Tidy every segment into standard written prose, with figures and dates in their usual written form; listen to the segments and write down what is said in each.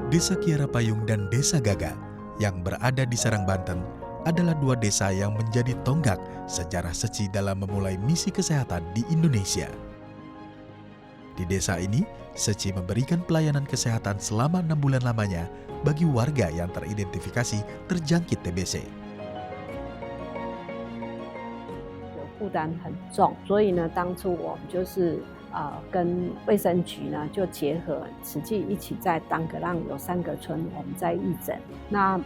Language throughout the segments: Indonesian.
Desa Kiara Payung dan Desa Gaga yang berada di Serang, Banten adalah dua desa yang menjadi tonggak sejarah Seci dalam memulai misi kesehatan di Indonesia. Di desa ini, Seci memberikan pelayanan kesehatan selama 6 bulan lamanya bagi warga yang teridentifikasi terjangkit TBC. 负担很重，所以呢，当初我们就是跟卫生局呢就结合，实际一起在当格浪有3个村，我们在义诊。那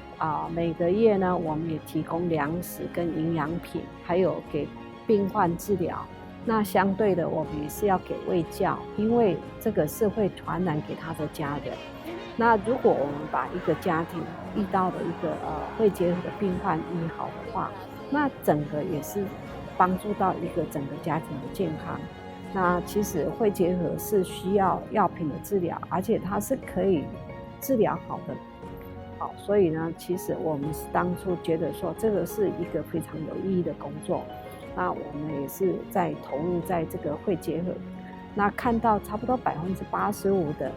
每个月呢，我们也提供粮食跟营养品，还有给病患治疗。那相对的，我们也是要给卫教，因为这个是会传染给他的家人。那如果我们把一个家庭遇到的一个肺结核的病患医好的话，那整个也是帮助到一个整个家庭的健康。那其实肺结核是需要药品的治疗，而且它是可以治疗好的。好，所以呢，其实我们当初觉得说这个是一个非常有意义的工作。那我们也是在投入在这个肺结核，那看到差不多85%的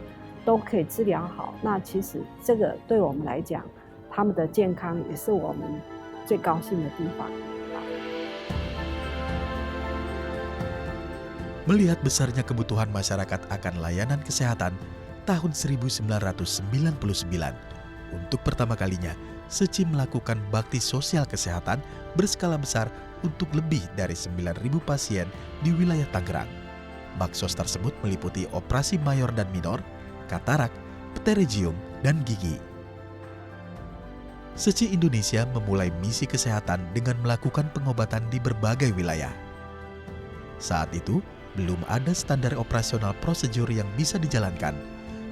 都可以治疗好。那其实这个对我们来讲，他们的健康也是我们最高兴的地方。Melihat besarnya kebutuhan masyarakat akan layanan kesehatan tahun 1999, untuk pertama kalinya Seci melakukan bakti sosial kesehatan berskala besar untuk lebih dari 9.000 pasien di wilayah Tangerang. Baksos tersebut meliputi operasi mayor dan minor, katarak, pterygium, dan gigi. Seci Indonesia memulai misi kesehatan dengan melakukan pengobatan di berbagai wilayah. Saat itu, belum ada standar operasional prosedur yang bisa dijalankan,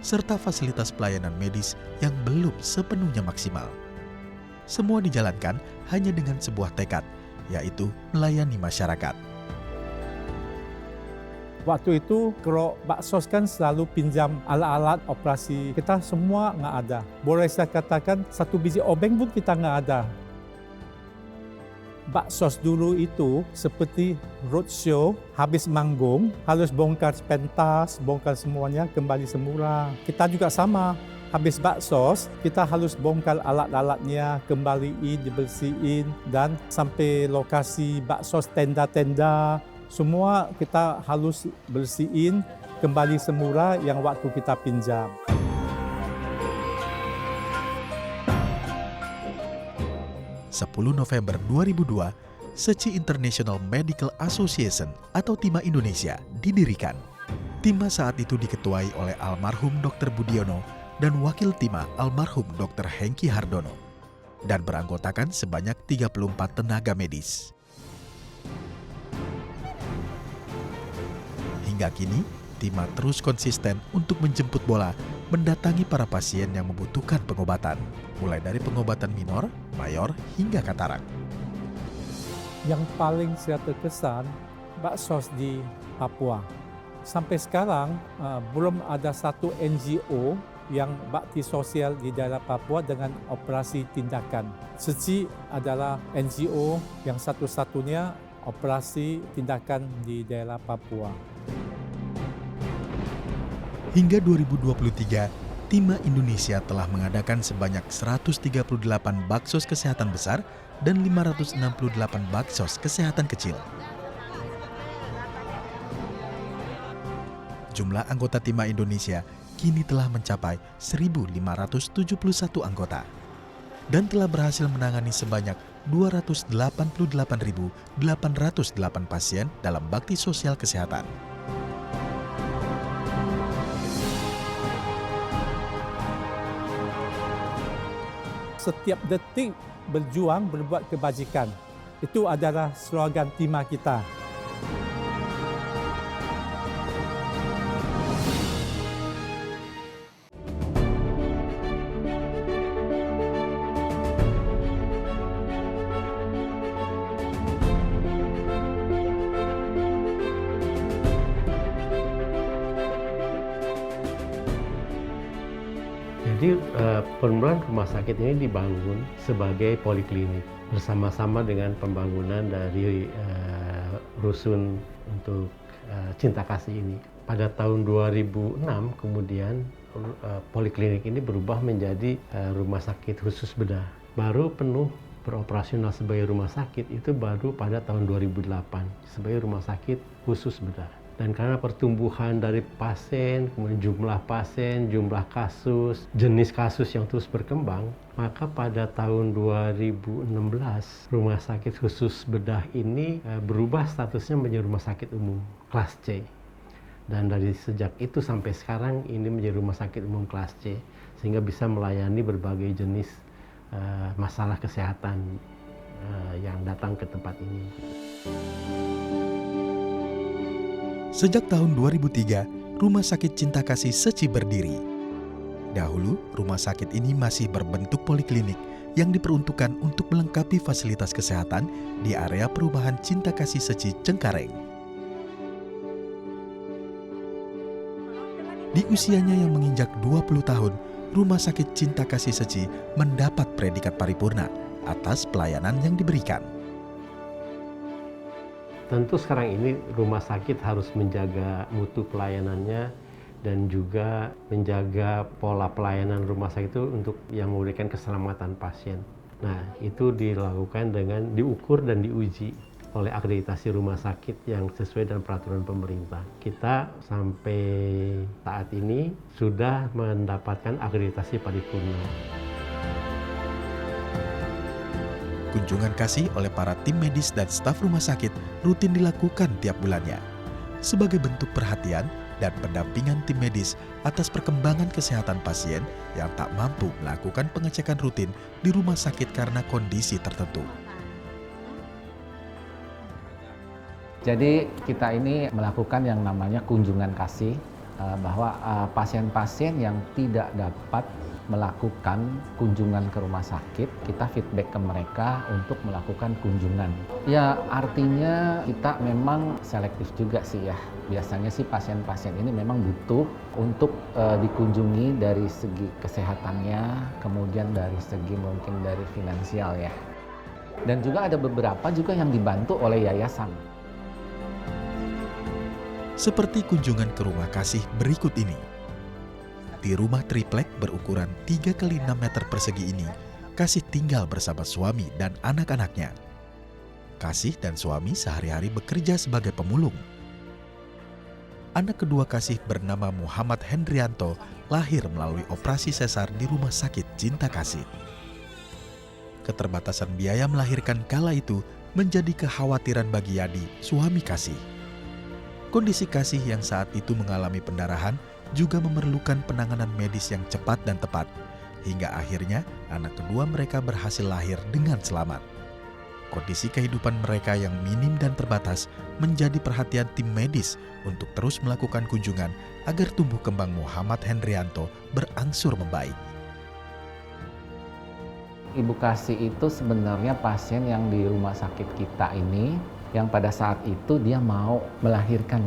serta fasilitas pelayanan medis yang belum sepenuhnya maksimal. Semua dijalankan hanya dengan sebuah tekad, yaitu melayani masyarakat. Waktu itu kalau Baksos kan selalu pinjam alat-alat operasi, kita semua nggak ada. Boleh saya katakan 1 biji obeng pun kita nggak ada. Baksos dulu itu seperti roadshow, habis manggung, harus bongkar pentas, bongkar semuanya, kembali semula. Kita juga sama. Habis baksos, kita harus bongkar alat-alatnya, kembaliin, dibersihin, dan sampai lokasi baksos tenda-tenda, semua kita harus bersihin, kembali semula yang waktu kita pinjam. November 2002, Seci International Medical Association atau TIMA Indonesia didirikan. TIMA saat itu diketuai oleh almarhum Dr. Budiono dan wakil TIMA almarhum Dr. Hengki Hardono dan beranggotakan sebanyak 34 tenaga medis. Hingga kini, TIMA terus konsisten untuk menjemput bola, mendatangi para pasien yang membutuhkan pengobatan, mulai dari pengobatan minor, mayor, hingga katarak. Yang paling saya terkesan, baksos di Papua. Sampai sekarang, belum ada satu NGO yang bakti sosial di daerah Papua dengan operasi tindakan. Seci adalah NGO yang satu-satunya operasi tindakan di daerah Papua. Hingga 2023, TIMA Indonesia telah mengadakan sebanyak 138 baksos kesehatan besar dan 568 baksos kesehatan kecil. Jumlah anggota TIMA Indonesia kini telah mencapai 1.571 anggota dan telah berhasil menangani sebanyak 288.808 pasien dalam bakti sosial kesehatan. Setiap detik berjuang berbuat kebajikan. Itu adalah slogan TIMA kita. Jadi permulaan rumah sakit ini dibangun sebagai poliklinik bersama-sama dengan pembangunan dari rusun untuk cinta kasih ini. Pada tahun 2006 kemudian poliklinik ini berubah menjadi rumah sakit khusus bedah. Baru penuh beroperasional sebagai rumah sakit itu baru pada tahun 2008 sebagai rumah sakit khusus bedah. Dan karena pertumbuhan dari pasien, kemudian jumlah pasien, jumlah kasus, jenis kasus yang terus berkembang, maka pada tahun 2016 rumah sakit khusus bedah ini berubah statusnya menjadi rumah sakit umum kelas C. Dan dari sejak itu sampai sekarang ini menjadi rumah sakit umum kelas C, sehingga bisa melayani berbagai jenis masalah kesehatan yang datang ke tempat ini. Sejak tahun 2003, Rumah Sakit Cinta Kasih Seci berdiri. Dahulu, rumah sakit ini masih berbentuk poliklinik yang diperuntukkan untuk melengkapi fasilitas kesehatan di area perumahan Cinta Kasih Seci Cengkareng. Di usianya yang menginjak 20 tahun, Rumah Sakit Cinta Kasih Seci mendapat predikat paripurna atas pelayanan yang diberikan. Tentu sekarang ini rumah sakit harus menjaga mutu pelayanannya dan juga menjaga pola pelayanan rumah sakit itu untuk yang memberikan keselamatan pasien. Nah, itu dilakukan dengan diukur dan diuji oleh akreditasi rumah sakit yang sesuai dengan peraturan pemerintah. Kita sampai saat ini sudah mendapatkan akreditasi paripurna. Kunjungan kasih oleh para tim medis dan staf rumah sakit rutin dilakukan tiap bulannya sebagai bentuk perhatian dan pendampingan tim medis atas perkembangan kesehatan pasien yang tak mampu melakukan pengecekan rutin di rumah sakit karena kondisi tertentu. Jadi kita ini melakukan yang namanya kunjungan kasih, bahwa pasien-pasien yang tidak dapat melakukan kunjungan ke rumah sakit, kita feedback ke mereka untuk melakukan kunjungan. Ya artinya kita memang selektif juga sih ya. Biasanya sih pasien-pasien ini memang butuh untuk dikunjungi dari segi kesehatannya, kemudian dari segi mungkin dari finansial ya. Dan juga ada beberapa juga yang dibantu oleh yayasan. Seperti kunjungan ke rumah kasih berikut ini. Di rumah triplek berukuran 3 x 6 meter persegi ini, Kasih tinggal bersama suami dan anak-anaknya. Kasih dan suami sehari-hari bekerja sebagai pemulung. Anak kedua Kasih bernama Muhammad Hendrianto lahir melalui operasi sesar di Rumah Sakit Cinta Kasih. Keterbatasan biaya melahirkan kala itu menjadi kekhawatiran bagi Yadi, suami Kasih. Kondisi Kasih yang saat itu mengalami pendarahan juga memerlukan penanganan medis yang cepat dan tepat, hingga akhirnya anak kedua mereka berhasil lahir dengan selamat. Kondisi kehidupan mereka yang minim dan terbatas menjadi perhatian tim medis untuk terus melakukan kunjungan agar tumbuh kembang Muhammad Hendrianto berangsur membaik. Ibu Kasih itu sebenarnya pasien yang di rumah sakit kita ini, yang pada saat itu dia mau melahirkan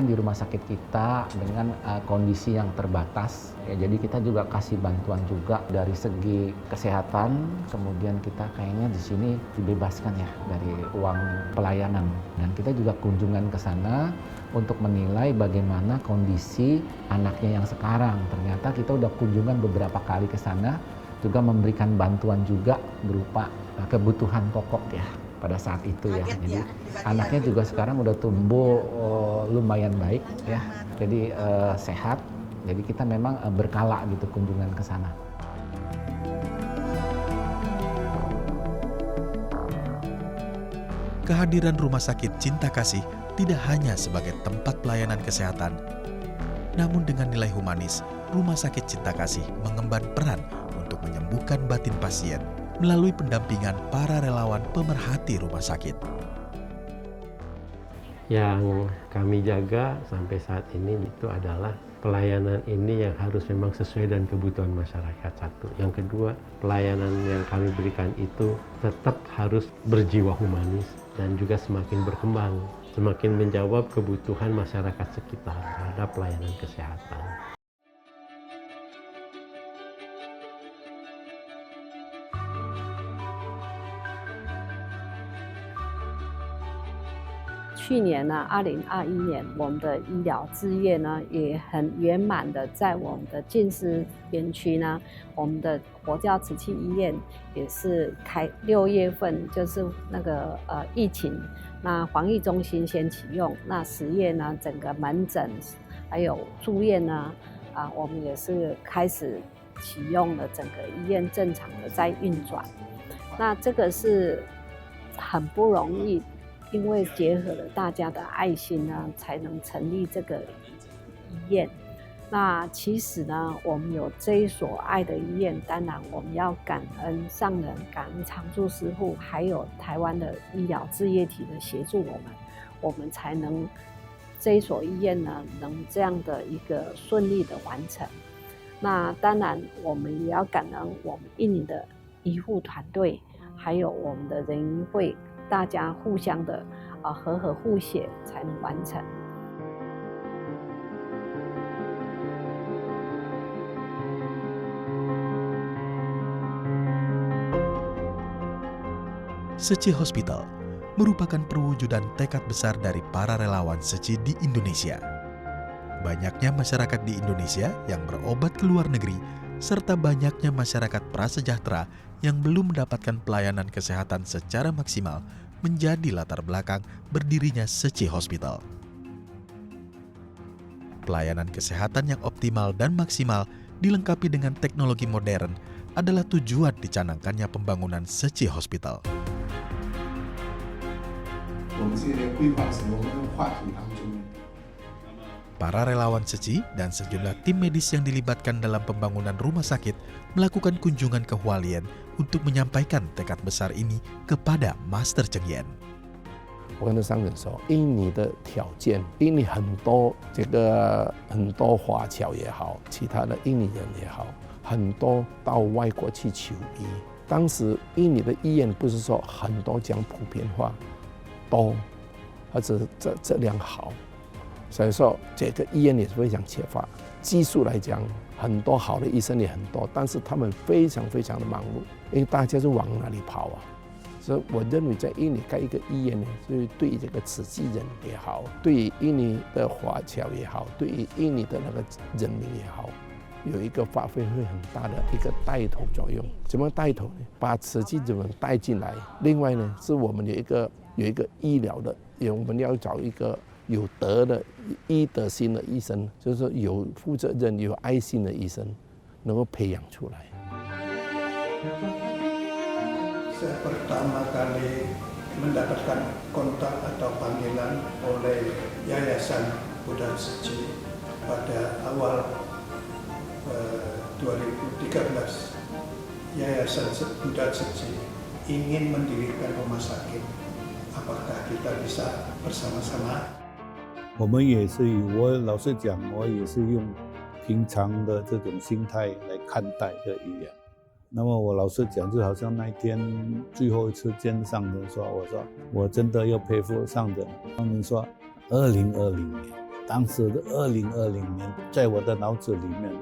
di rumah sakit kita dengan kondisi yang terbatas. Ya, jadi kita juga kasih bantuan juga dari segi kesehatan, kemudian kita kayaknya di sini dibebaskan ya dari uang pelayanan. Dan kita juga kunjungan ke sana untuk menilai bagaimana kondisi anaknya yang sekarang. Ternyata kita udah kunjungan beberapa kali ke sana, juga memberikan bantuan juga berupa kebutuhan pokok ya pada saat itu ya. Jadi anaknya juga sekarang udah tumbuh lumayan baik ya. Jadi sehat. Jadi kita memang berkala gitu kunjungan ke sana. Kehadiran Rumah Sakit Cinta Kasih tidak hanya sebagai tempat pelayanan kesehatan, namun dengan nilai humanis, Rumah Sakit Cinta Kasih mengemban peran untuk menyembuhkan batin pasien melalui pendampingan para relawan pemerhati rumah sakit. Yang kami jaga sampai saat ini itu adalah pelayanan ini yang harus memang sesuai dengan kebutuhan masyarakat, satu. Yang kedua, pelayanan yang kami berikan itu tetap harus berjiwa humanis dan juga semakin berkembang, semakin menjawab kebutuhan masyarakat sekitar terhadap pelayanan kesehatan. 去年呢，2021年，我们的医疗置业呢也很圆满的在我们的近视园区呢，我们的佛教慈济医院也是6月份就是那个疫情，那防疫中心先启用，那10月呢整个门诊还有住院呢，我们也是开始启用了，整个医院正常的在运转。那这个是很不容易。因为结合了大家的爱心呢，才能成立这个医院。那其实呢，我们有这一所爱的医院，当然我们要感恩上人、感恩常住师父，还有台湾的医疗置业体的协助我们才能这一所医院呢，能这样的一个顺利的完成。那当然，我们也要感恩我们印尼的医护团队，还有我们的人医会。大家互相的和互协才能完成。Seci Hospital merupakan perwujudan tekad besar dari para relawan Seci di Indonesia. Banyaknya masyarakat di Indonesia yang berobat ke luar negeri, serta banyaknya masyarakat prasejahtera yang belum mendapatkan pelayanan kesehatan secara maksimal menjadi latar belakang berdirinya Seci Hospital. Pelayanan kesehatan yang optimal dan maksimal dilengkapi dengan teknologi modern adalah tujuan dicanangkannya pembangunan Seci Hospital. Para relawan Seci dan sejumlah tim medis yang dilibatkan dalam pembangunan rumah sakit melakukan kunjungan ke Hualien untuk menyampaikan tekad besar ini kepada Master Cheng Yen. 我跟商人说，印尼的条件，印尼很多华侨也好，其他的印尼人也好，很多到外国去求医。当时印尼的医院不是说很多讲普遍话，多，而且质量好。 所以说，这个医院也是非常缺乏。技术来讲，很多好的医生也很多，但是他们非常的忙碌，因为大家是往哪里跑啊？所以我认为在印尼盖一个医院呢，就是对于这个慈济人也好，对于印尼的华侨也好，对于印尼的那个人民也好，有一个发挥会很大的一个带头作用。怎么带头呢？把慈济人们带进来。另外呢，是我们有一个医疗的，我们要找一个 有德的、医德心的医生，就是说有负责任、有爱心的医生，能够培养出来。 Saya pertama kali mendapatkan kontak atau panggilan oleh Yayasan Buddha Seci pada awal 2013. Yayasan Buddha Seci ingin mendirikan rumah sakit. Apakah kita bisa bersama-sama? 我们也是我老实讲，我也是用平常的这种心态来看待这医疗。那么我老实讲，就好像那天最后一次见上人说，我说我真的要佩服上人。上人说，2020年，当时的2020年，在我的脑子里面，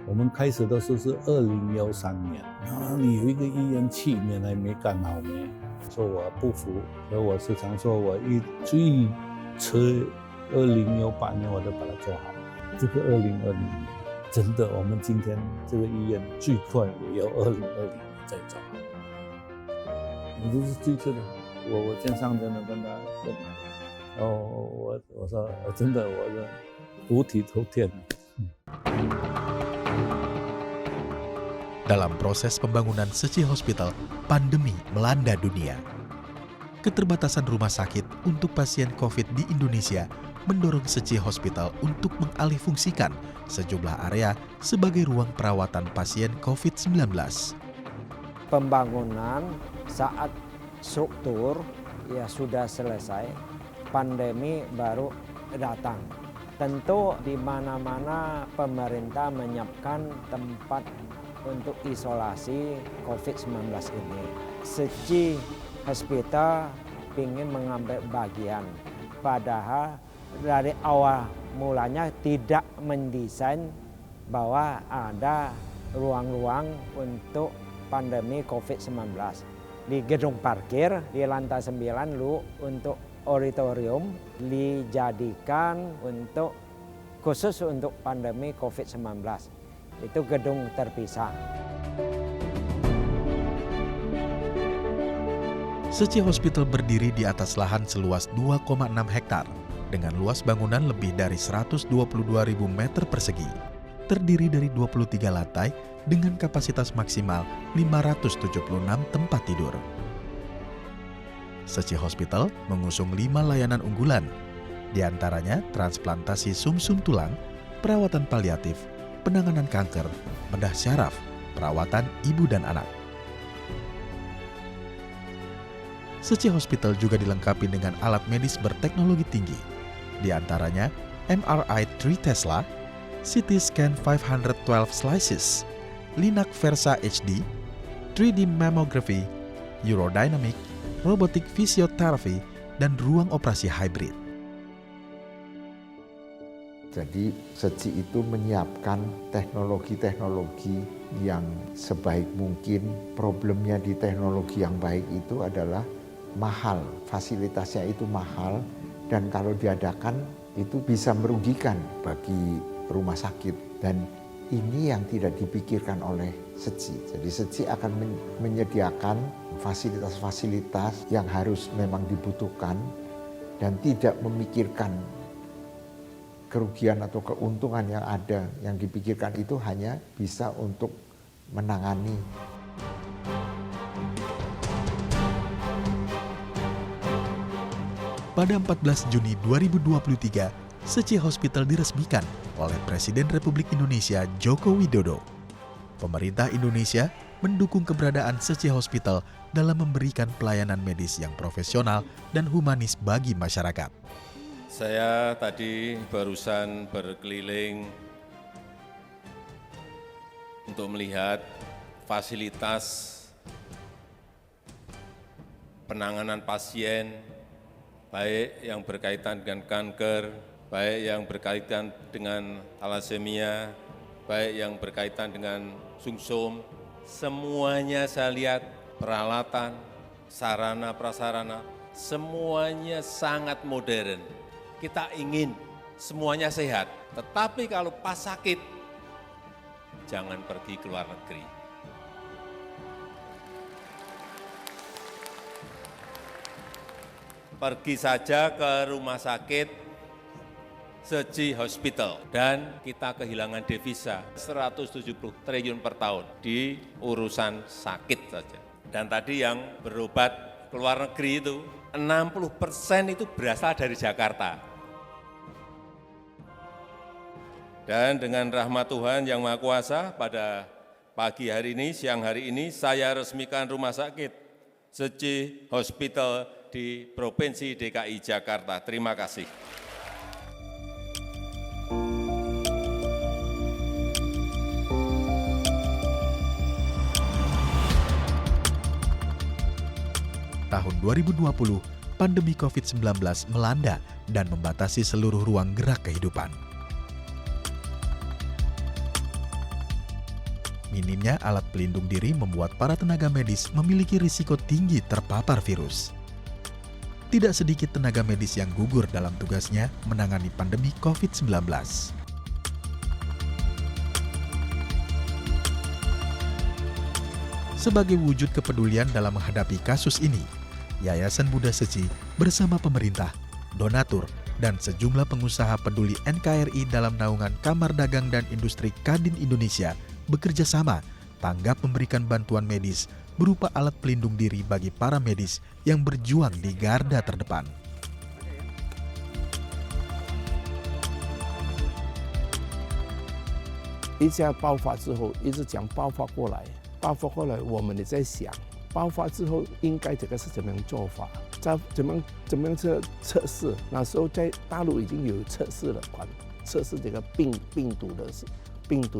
我们开始的时候是2013年，然后你有一个医院7年还没干好没，说我不服，所以我时常说我最迟2018年我都把它做好。这个2020年，真的，我们今天这个医院最快也要2020年再做好。你这是最迟的。我见上真的跟他问，然后我说真的，我是五体投地。Dalam proses pembangunan Seci Hospital, pandemi melanda dunia. Keterbatasan rumah sakit untuk pasien COVID di Indonesia mendorong Seci Hospital untuk mengalihfungsikan sejumlah area sebagai ruang perawatan pasien COVID-19. Pembangunan saat struktur ya sudah selesai, pandemi baru datang. Tentu di mana-mana pemerintah menyiapkan tempat untuk isolasi COVID-19 ini. Seci Hospital ingin mengambil bagian, padahal dari awal mulanya tidak mendesain bahwa ada ruang-ruang untuk pandemi COVID-19. Di gedung parkir di lantai 9 untuk auditorium dijadikan untuk khusus untuk pandemi COVID-19. Itu gedung terpisah. Seci Hospital berdiri di atas lahan seluas 2,6 hektar dengan luas bangunan lebih dari 122.000 meter persegi. Terdiri dari 23 lantai dengan kapasitas maksimal 576 tempat tidur. Seci Hospital mengusung 5 layanan unggulan, di antaranya transplantasi sumsum tulang, perawatan paliatif, penanganan kanker, bedah syaraf, perawatan ibu dan anak. Seci Hospital juga dilengkapi dengan alat medis berteknologi tinggi, di antaranya MRI 3 Tesla, CT Scan 512 Slices, Linac Versa HD, 3D Mammography, Urodynamic, Robotic Physiotherapy, dan ruang operasi hybrid. Jadi Seci itu menyiapkan teknologi-teknologi yang sebaik mungkin. Problemnya di teknologi yang baik itu adalah mahal, fasilitasnya itu mahal, dan kalau diadakan itu bisa merugikan bagi rumah sakit, dan ini yang tidak dipikirkan oleh Seci. Jadi Seci akan menyediakan fasilitas-fasilitas yang harus memang dibutuhkan dan tidak memikirkan kerugian atau keuntungan yang ada. Yang dipikirkan itu hanya bisa untuk menangani. Pada 14 Juni 2023, Seci Hospital diresmikan oleh Presiden Republik Indonesia Joko Widodo. Pemerintah Indonesia mendukung keberadaan Seci Hospital dalam memberikan pelayanan medis yang profesional dan humanis bagi masyarakat. Saya tadi barusan berkeliling untuk melihat fasilitas penanganan pasien, baik yang berkaitan dengan kanker, baik yang berkaitan dengan thalassemia, baik yang berkaitan dengan sumsum, semuanya saya lihat peralatan, sarana prasarana, semuanya sangat modern. Kita ingin semuanya sehat, tetapi kalau pas sakit, jangan pergi ke luar negeri. Pergi saja ke rumah sakit Seci Hospital dan kita kehilangan devisa 170 triliun per tahun di urusan sakit saja. Dan tadi yang berobat ke luar negeri itu 60% itu berasal dari Jakarta. Dan dengan rahmat Tuhan Yang Maha Kuasa, pada pagi hari ini, siang hari ini, saya resmikan rumah sakit Seci Hospital di Provinsi DKI Jakarta. Terima kasih. Tahun 2020, pandemi COVID-19 melanda dan membatasi seluruh ruang gerak kehidupan. Minimnya alat pelindung diri membuat para tenaga medis memiliki risiko tinggi terpapar virus. Tidak sedikit tenaga medis yang gugur dalam tugasnya menangani pandemi COVID-19. Sebagai wujud kepedulian dalam menghadapi kasus ini, Yayasan Buddha Seci bersama pemerintah, donatur, dan sejumlah pengusaha peduli NKRI dalam naungan Kamar Dagang dan Industri Kadin Indonesia bekerja sama tanggap memberikan bantuan medis berupa alat pelindung diri bagi para medis yang berjuang di garda terdepan. Ini 爆发之后，一直讲爆发过来，我们也在想，爆发之后应该这个是怎么样做法，怎么样测试？那时候在大陆已经有测试了，测试这个病毒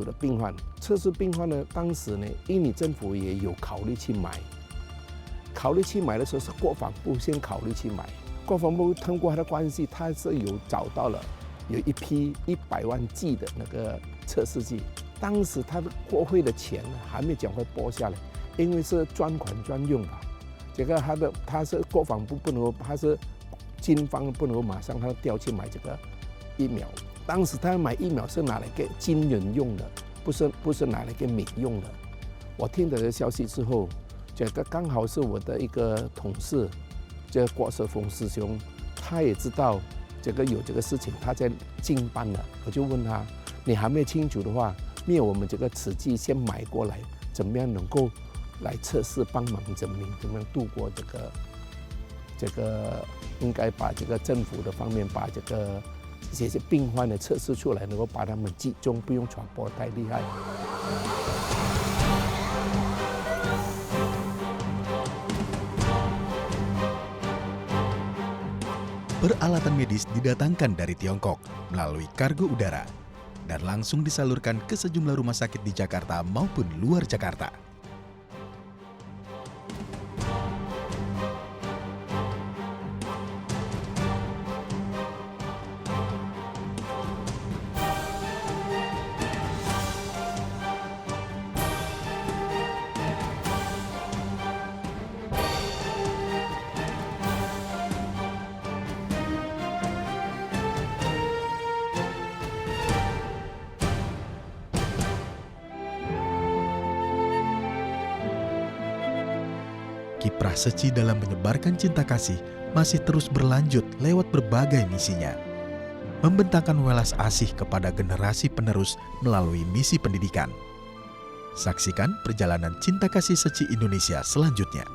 的病患，测试病患呢，当时呢，印尼政府也有考虑去买的时候是国防部先考虑去买，国防部通过他的关系，他是有找到了有一批100万剂的那个测试剂，当时他的国会的钱还没讲会拨下来，因为是专款专用吧，这个他是国防部不能，他是军方不能够马上他调去买这个疫苗。当时他买疫苗是拿来给军人用的，不是拿来给民用的。我听到这个消息之后，这个刚好是我的一个同事，这个郭世峰师兄，他也知道这个有这个事情，他在进班了。我就问他，你还没清楚的话，没有我们这个慈济先买过来，怎么样能够来测试，帮忙人民怎么样度过这个应该把这个政府的方面把这些病患的测试出来，能够把他们集中，不用传播太厉害。Peralatan medis didatangkan dari Tiongkok melalui kargo udara dan langsung disalurkan ke sejumlah rumah sakit di Jakarta maupun luar Jakarta. Kiprah Seci dalam menyebarkan cinta kasih masih terus berlanjut lewat berbagai misinya. Membentangkan welas asih kepada generasi penerus melalui misi pendidikan. Saksikan perjalanan cinta kasih Seci Indonesia selanjutnya.